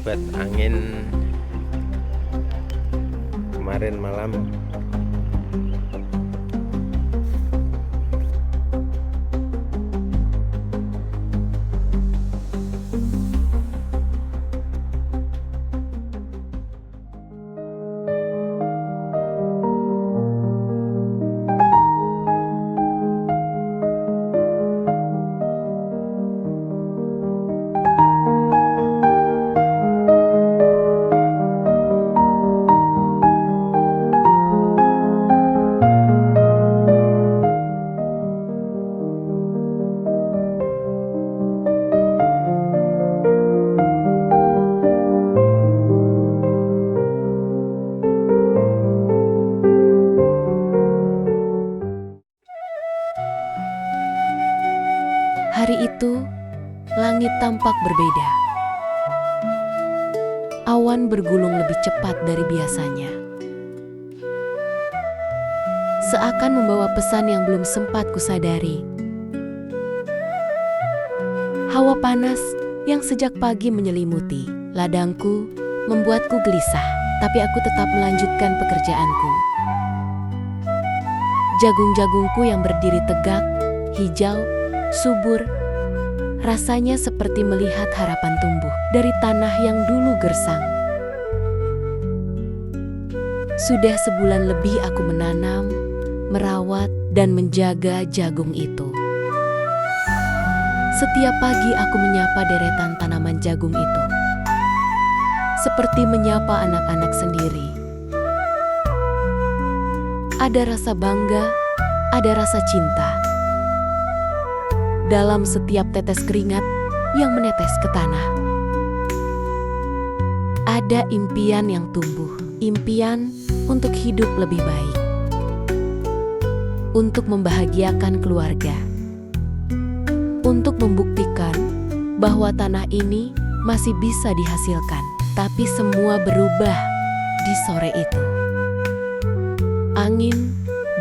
sobat angin kemarin malam. Hari itu, langit tampak berbeda. Awan bergulung lebih cepat dari biasanya. Seakan membawa pesan yang belum sempat kusadari. Hawa panas yang sejak pagi menyelimuti ladangku membuatku gelisah, tapi aku tetap melanjutkan pekerjaanku. Jagung-jagungku yang berdiri tegak, hijau, subur, rasanya seperti melihat harapan tumbuh dari tanah yang dulu gersang. Sudah sebulan lebih aku menanam, merawat, dan menjaga jagung itu. Setiap pagi aku menyapa deretan tanaman jagung itu, seperti menyapa anak-anak sendiri. Ada rasa bangga, ada rasa cinta dalam setiap tetes keringat yang menetes ke tanah. Ada impian yang tumbuh, impian untuk hidup lebih baik, untuk membahagiakan keluarga, untuk membuktikan bahwa tanah ini masih bisa dihasilkan. Tapi semua berubah di sore itu. Angin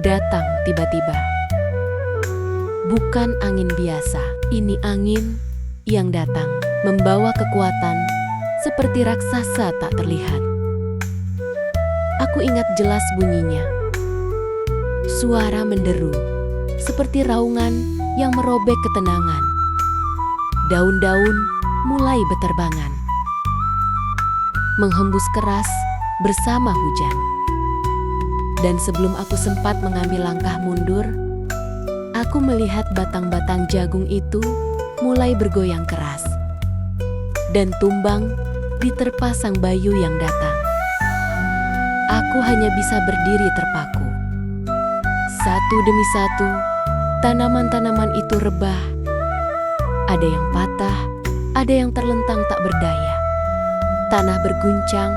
datang tiba-tiba. Bukan angin biasa, ini angin yang datang membawa kekuatan seperti raksasa tak terlihat. Aku ingat jelas bunyinya. Suara menderu, seperti raungan yang merobek ketenangan. Daun-daun mulai beterbangan, menghembus keras bersama hujan. Dan sebelum aku sempat mengambil langkah mundur, aku melihat batang-batang jagung itu mulai bergoyang keras dan tumbang diterpa sang bayu yang datang. Aku hanya bisa berdiri terpaku. Satu demi satu, tanaman-tanaman itu rebah. Ada yang patah, ada yang terlentang tak berdaya. Tanah berguncang,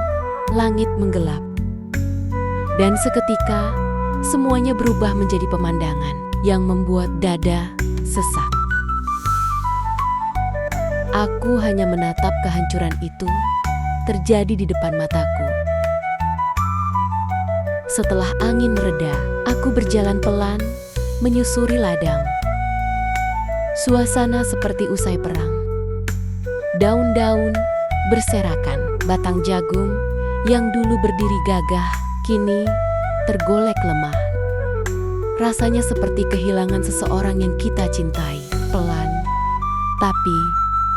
langit menggelap. Dan seketika, semuanya berubah menjadi pemandangan yang membuat dada sesak. Aku hanya menatap kehancuran itu terjadi di depan mataku. Setelah angin mereda, aku berjalan pelan menyusuri ladang. Suasana seperti usai perang. Daun-daun berserakan, batang jagung yang dulu berdiri gagah kini tergolek lemah. Rasanya seperti kehilangan seseorang yang kita cintai, pelan, tapi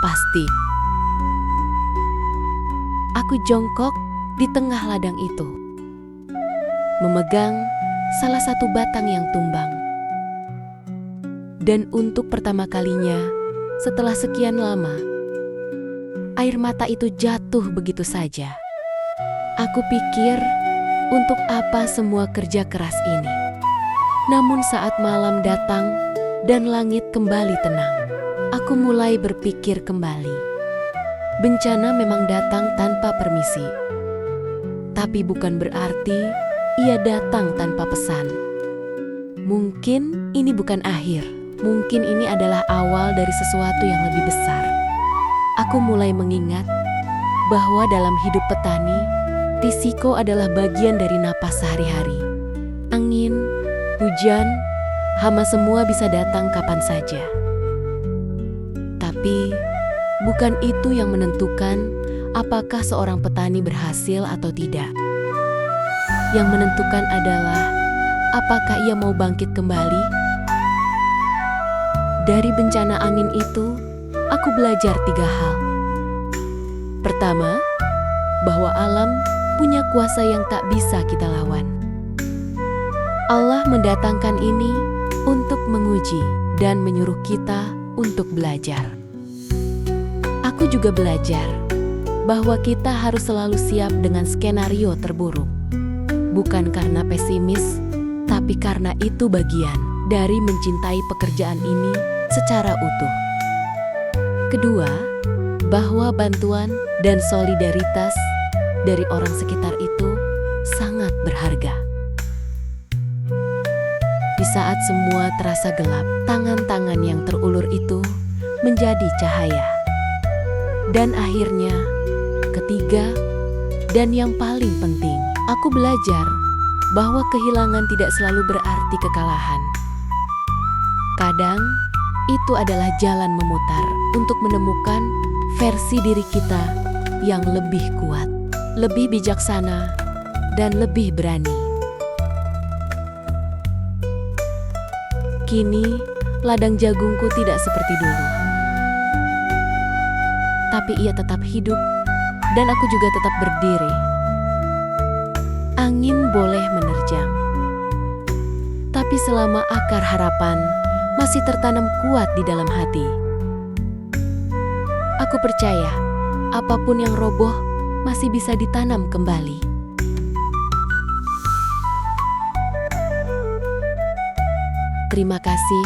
pasti. Aku jongkok di tengah ladang itu, memegang salah satu batang yang tumbang. Dan untuk pertama kalinya, setelah sekian lama, air mata itu jatuh begitu saja. Aku pikir, untuk apa semua kerja keras ini? Namun saat malam datang dan langit kembali tenang, aku mulai berpikir kembali. Bencana memang datang tanpa permisi, tapi bukan berarti ia datang tanpa pesan. Mungkin ini bukan akhir, mungkin ini adalah awal dari sesuatu yang lebih besar. Aku mulai mengingat bahwa dalam hidup petani, risiko adalah bagian dari napas sehari-hari. Angin, hujan, hama semua bisa datang kapan saja. Tapi bukan itu yang menentukan apakah seorang petani berhasil atau tidak. Yang menentukan adalah apakah ia mau bangkit kembali. Dari bencana angin itu, aku belajar 3 hal. Pertama, bahwa alam punya kuasa yang tak bisa kita lawan. Allah mendatangkan ini untuk menguji dan menyuruh kita untuk belajar. Aku juga belajar bahwa kita harus selalu siap dengan skenario terburuk. Bukan karena pesimis, tapi karena itu bagian dari mencintai pekerjaan ini secara utuh. Kedua, bahwa bantuan dan solidaritas dari orang sekitar itu sangat berharga. Di saat semua terasa gelap, tangan-tangan yang terulur itu menjadi cahaya. Dan akhirnya, ketiga, dan yang paling penting, aku belajar bahwa kehilangan tidak selalu berarti kekalahan. Kadang, itu adalah jalan memutar untuk menemukan versi diri kita yang lebih kuat, lebih bijaksana, dan lebih berani. Kini, ladang jagungku tidak seperti dulu. Tapi ia tetap hidup, dan aku juga tetap berdiri. Angin boleh menerjang, tapi selama akar harapan masih tertanam kuat di dalam hati, aku percaya apapun yang roboh masih bisa ditanam kembali. Terima kasih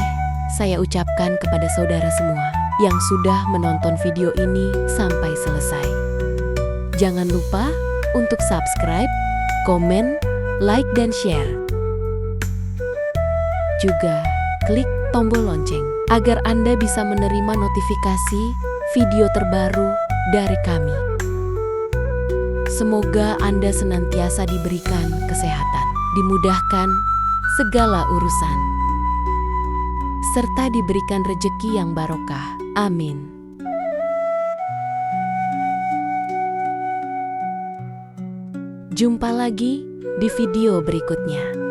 saya ucapkan kepada saudara semua yang sudah menonton video ini sampai selesai. Jangan lupa untuk subscribe, komen, like, dan share. Juga klik tombol lonceng agar Anda bisa menerima notifikasi video terbaru dari kami. Semoga Anda senantiasa diberikan kesehatan, dimudahkan segala urusan, serta diberikan rejeki yang barokah. Amin. Jumpa lagi di video berikutnya.